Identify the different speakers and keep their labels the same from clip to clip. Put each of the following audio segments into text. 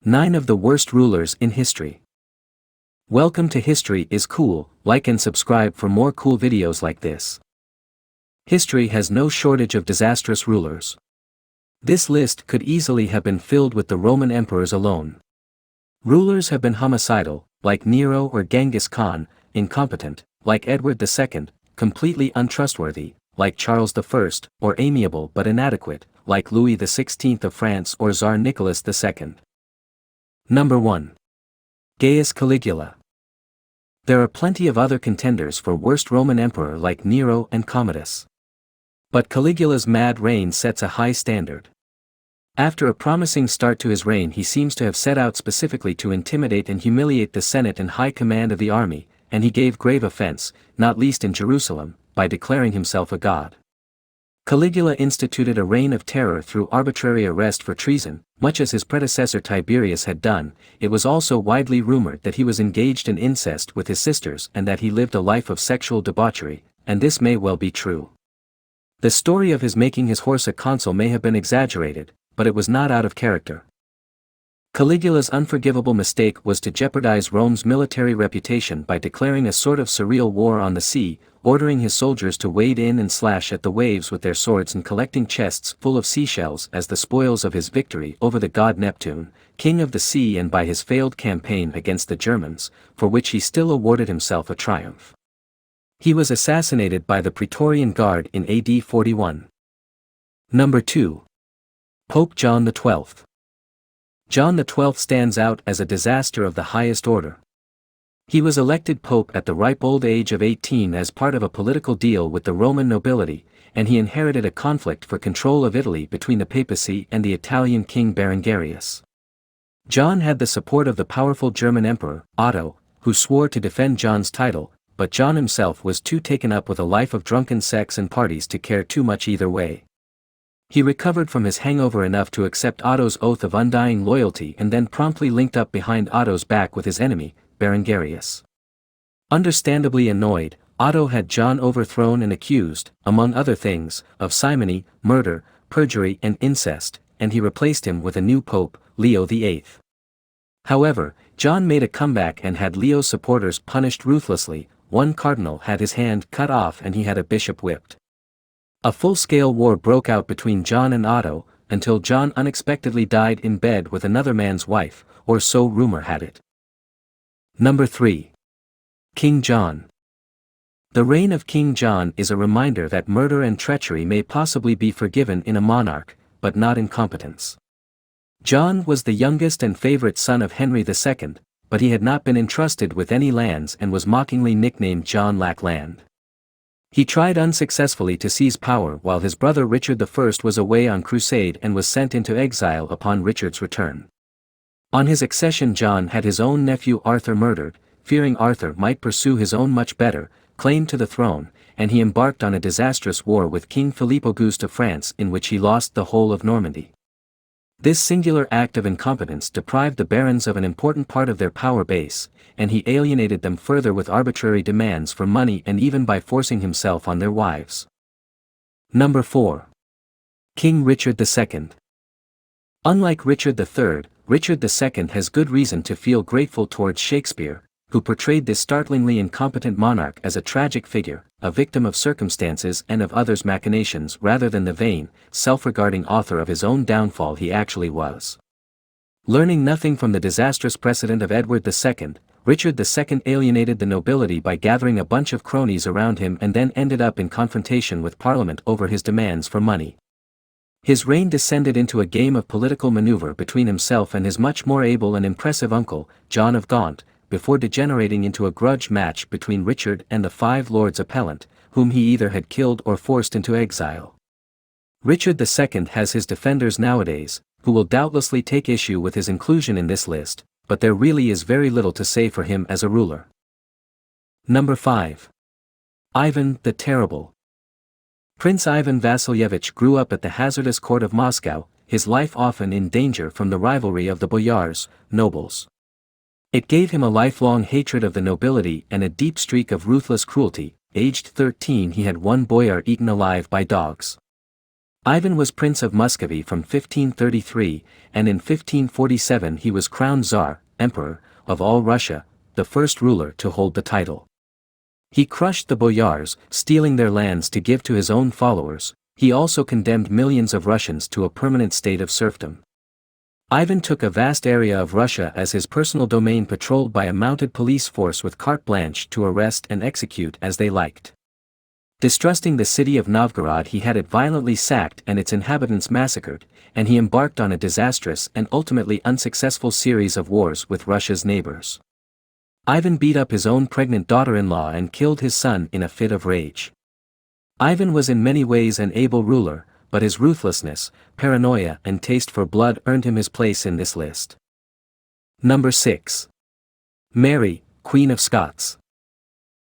Speaker 1: 9 of the worst rulers in history. Welcome to History is Cool. Like and subscribe for more cool videos like this. History has no shortage of disastrous rulers. This list could easily have been filled with the Roman emperors alone. Rulers have been homicidal, like Nero or Genghis Khan, incompetent, like Edward II, completely untrustworthy, like Charles I, or amiable but inadequate, like Louis XVI of France or Tsar Nicholas II. Number 1. Gaius Caligula. There are plenty of other contenders for worst Roman emperor like Nero and Commodus. But Caligula's mad reign sets a high standard. After a promising start to his reign, he seems to have set out specifically to intimidate and humiliate the Senate and high command of the army, and he gave grave offense, not least in Jerusalem, by declaring himself a god. Caligula instituted a reign of terror through arbitrary arrest for treason, much as his predecessor Tiberius had done. It was also widely rumored that he was engaged in incest with his sisters and that he lived a life of sexual debauchery, and this may well be true. The story of his making his horse a consul may have been exaggerated, but it was not out of character. Caligula's unforgivable mistake was to jeopardize Rome's military reputation by declaring a sort of surreal war on the sea, ordering his soldiers to wade in and slash at the waves with their swords and collecting chests full of seashells as the spoils of his victory over the god Neptune, king of the sea, and by his failed campaign against the Germans, for which he still awarded himself a triumph. He was assassinated by the Praetorian Guard in AD 41. Number 2. Pope John XII. John XII stands out as a disaster of the highest order. He was elected pope at the ripe old age of 18 as part of a political deal with the Roman nobility, and he inherited a conflict for control of Italy between the papacy and the Italian king Berengarius. John had the support of the powerful German emperor, Otto, who swore to defend John's title, but John himself was too taken up with a life of drunken sex and parties to care too much either way. He recovered from his hangover enough to accept Otto's oath of undying loyalty and then promptly linked up behind Otto's back with his enemy, Berengarius. Understandably annoyed, Otto had John overthrown and accused, among other things, of simony, murder, perjury and incest, and he replaced him with a new pope, Leo VIII. However, John made a comeback and had Leo's supporters punished ruthlessly. One cardinal had his hand cut off and he had a bishop whipped. A full-scale war broke out between John and Otto, until John unexpectedly died in bed with another man's wife, or so rumor had it. Number 3. King John. The reign of King John is a reminder that murder and treachery may possibly be forgiven in a monarch, but not incompetence. John was the youngest and favorite son of Henry II, but he had not been entrusted with any lands and was mockingly nicknamed John Lack Land. He tried unsuccessfully to seize power while his brother Richard I was away on crusade and was sent into exile upon Richard's return. On his accession, John had his own nephew Arthur murdered, fearing Arthur might pursue his own much better claim to the throne, and he embarked on a disastrous war with King Philippe Auguste of France in which he lost the whole of Normandy. This singular act of incompetence deprived the barons of an important part of their power base, and he alienated them further with arbitrary demands for money and even by forcing himself on their wives. Number 4. King Richard II. Unlike Richard III, Richard II has good reason to feel grateful towards Shakespeare, who portrayed this startlingly incompetent monarch as a tragic figure, a victim of circumstances and of others' machinations rather than the vain, self-regarding author of his own downfall he actually was. Learning nothing from the disastrous precedent of Edward II, Richard II alienated the nobility by gathering a bunch of cronies around him and then ended up in confrontation with Parliament over his demands for money. His reign descended into a game of political maneuver between himself and his much more able and impressive uncle, John of Gaunt, before degenerating into a grudge match between Richard and the 5 lords appellant, whom he either had killed or forced into exile. Richard II has his defenders nowadays, who will doubtlessly take issue with his inclusion in this list, but there really is very little to say for him as a ruler. Number 5. Ivan the Terrible. Prince Ivan Vasilyevich grew up at the hazardous court of Moscow, his life often in danger from the rivalry of the boyars, nobles. It gave him a lifelong hatred of the nobility and a deep streak of ruthless cruelty. Aged 13, he had one boyar eaten alive by dogs. Ivan was Prince of Muscovy from 1533, and in 1547 he was crowned Tsar, Emperor, of all Russia, the first ruler to hold the title. He crushed the boyars, stealing their lands to give to his own followers. He also condemned millions of Russians to a permanent state of serfdom. Ivan took a vast area of Russia as his personal domain, patrolled by a mounted police force with carte blanche to arrest and execute as they liked. Distrusting the city of Novgorod, he had it violently sacked and its inhabitants massacred, and he embarked on a disastrous and ultimately unsuccessful series of wars with Russia's neighbors. Ivan beat up his own pregnant daughter-in-law and killed his son in a fit of rage. Ivan was in many ways an able ruler, but his ruthlessness, paranoia and taste for blood earned him his place in this list. Number 6. Mary, Queen of Scots.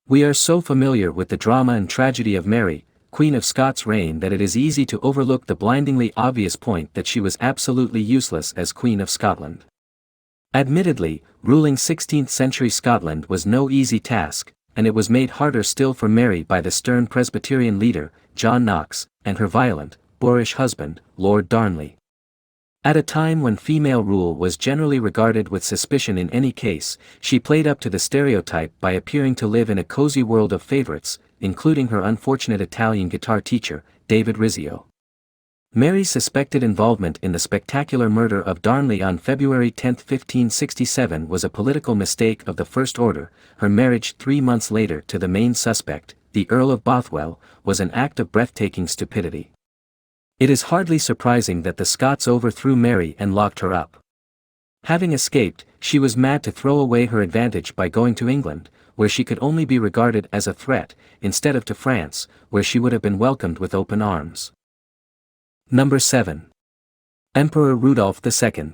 Speaker 1: We are so familiar with the drama and tragedy of Mary, Queen of Scots' reign, that it is easy to overlook the blindingly obvious point that she was absolutely useless as Queen of Scotland. Admittedly, ruling 16th-century Scotland was no easy task, and it was made harder still for Mary by the stern Presbyterian leader, John Knox, and her violent, boorish husband, Lord Darnley. At a time when female rule was generally regarded with suspicion in any case, she played up to the stereotype by appearing to live in a cozy world of favorites, including her unfortunate Italian guitar teacher, David Rizzio. Mary's suspected involvement in the spectacular murder of Darnley on February 10, 1567 was a political mistake of the first order. Her marriage 3 months later to the main suspect, the Earl of Bothwell, was an act of breathtaking stupidity. It is hardly surprising that the Scots overthrew Mary and locked her up. Having escaped, she was mad to throw away her advantage by going to England, where she could only be regarded as a threat, instead of to France, where she would have been welcomed with open arms. Number 7. Emperor Rudolf II.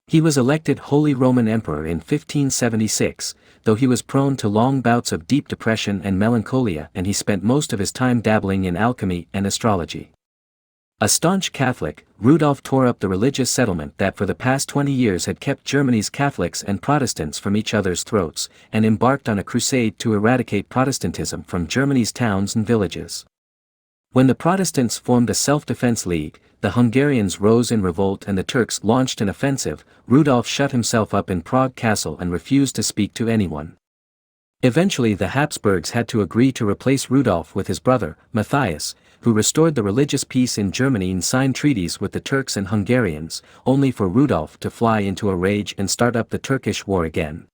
Speaker 1: He was elected Holy Roman Emperor in 1576, though he was prone to long bouts of deep depression and melancholia, and he spent most of his time dabbling in alchemy and astrology. A staunch Catholic, Rudolf tore up the religious settlement that for the past 20 years had kept Germany's Catholics and Protestants from each other's throats, and embarked on a crusade to eradicate Protestantism from Germany's towns and villages. When the Protestants formed a self-defense league, the Hungarians rose in revolt and the Turks launched an offensive. Rudolf shut himself up in Prague Castle and refused to speak to anyone. Eventually the Habsburgs had to agree to replace Rudolf with his brother, Matthias, who restored the religious peace in Germany and signed treaties with the Turks and Hungarians, only for Rudolf to fly into a rage and start up the Turkish War again.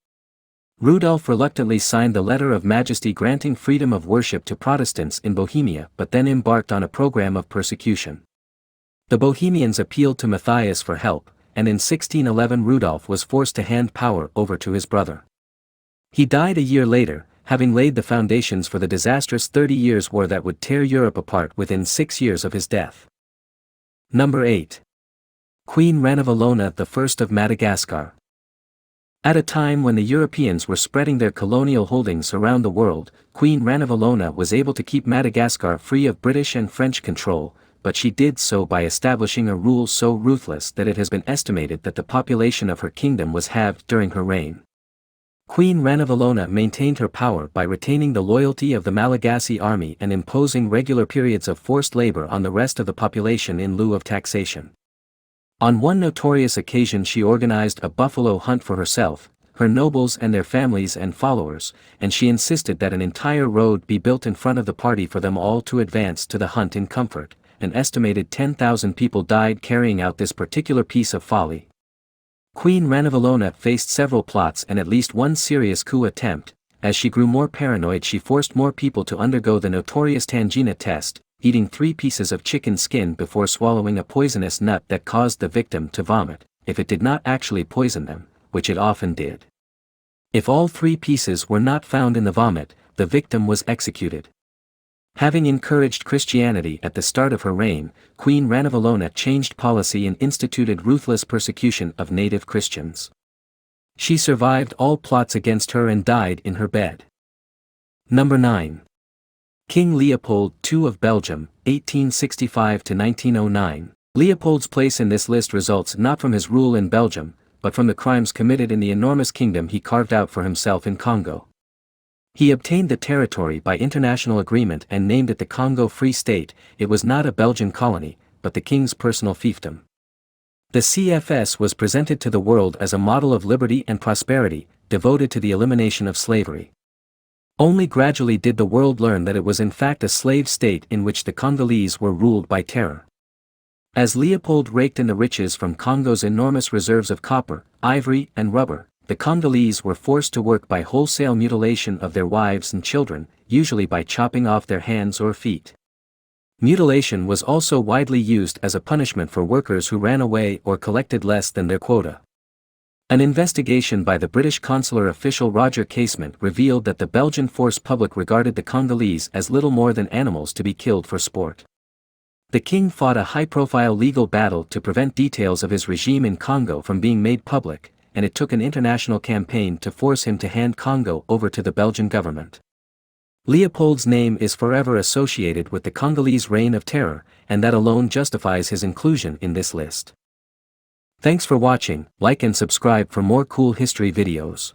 Speaker 1: Rudolf reluctantly signed the Letter of Majesty granting freedom of worship to Protestants in Bohemia, but then embarked on a program of persecution. The Bohemians appealed to Matthias for help, and in 1611 Rudolf was forced to hand power over to his brother. He died a year later, having laid the foundations for the disastrous 30 Years' War that would tear Europe apart within 6 years of his death. Number 8. Queen Ranavalona I of Madagascar. At a time when the Europeans were spreading their colonial holdings around the world, Queen Ranavalona was able to keep Madagascar free of British and French control, but she did so by establishing a rule so ruthless that it has been estimated that the population of her kingdom was halved during her reign. Queen Ranavalona maintained her power by retaining the loyalty of the Malagasy army and imposing regular periods of forced labor on the rest of the population in lieu of taxation. On one notorious occasion she organized a buffalo hunt for herself, her nobles and their families and followers, and she insisted that an entire road be built in front of the party for them all to advance to the hunt in comfort. An estimated 10,000 people died carrying out this particular piece of folly. Queen Ranavalona faced several plots and at least one serious coup attempt. As she grew more paranoid, she forced more people to undergo the notorious Tangina test, eating 3 pieces of chicken skin before swallowing a poisonous nut that caused the victim to vomit, if it did not actually poison them, which it often did. If all 3 pieces were not found in the vomit, the victim was executed. Having encouraged Christianity at the start of her reign, Queen Ranavalona changed policy and instituted ruthless persecution of native Christians. She survived all plots against her and died in her bed. Number 9. King Leopold II of Belgium, 1865–1909. Leopold's place in this list results not from his rule in Belgium, but from the crimes committed in the enormous kingdom he carved out for himself in Congo. He obtained the territory by international agreement and named it the Congo Free State. It was not a Belgian colony, but the king's personal fiefdom. The CFS was presented to the world as a model of liberty and prosperity, devoted to the elimination of slavery. Only gradually did the world learn that it was in fact a slave state in which the Congolese were ruled by terror. As Leopold raked in the riches from Congo's enormous reserves of copper, ivory, and rubber, the Congolese were forced to work by wholesale mutilation of their wives and children, usually by chopping off their hands or feet. Mutilation was also widely used as a punishment for workers who ran away or collected less than their quota. An investigation by the British consular official Roger Casement revealed that the Belgian force public regarded the Congolese as little more than animals to be killed for sport. The king fought a high-profile legal battle to prevent details of his regime in Congo from being made public, and it took an international campaign to force him to hand Congo over to the Belgian government. Leopold's name is forever associated with the Congolese reign of terror, and that alone justifies his inclusion in this list. Thanks for watching. Like and subscribe for more cool history videos.